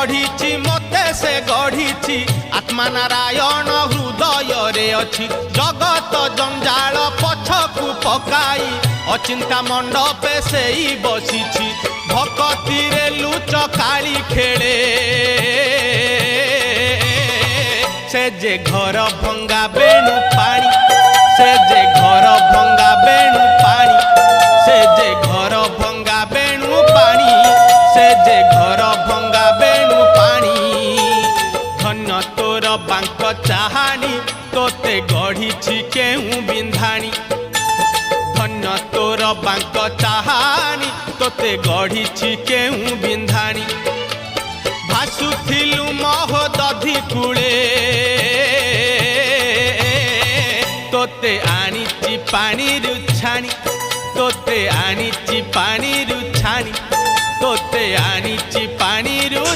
गढ़ी मते से गढ़ी आत्मा नारायण हृदय रे अच्छी जगत जंजाल पछकु पकाई अचिंता मंडपे से ही बसी भक्ति रे लुच काली खेले से जे घर भंगा बेणु पानी से जे घर भंगा बेणु पानी से जे घर भंगा बेणु पानी से जे घर भंगा बेणु पानी धन्य तोर बांक चाहानी तोते गढ़ी केहू बिंधाणी धन्य तोर बांक चाहानी तोते गढ़ी केहू बिंधाणी भासुथिलु महोदधि कूले तोते आनीची पानी रुछाणी तोते आनीची पानी रुछाणी तोते आनीची पानी रुछाणी।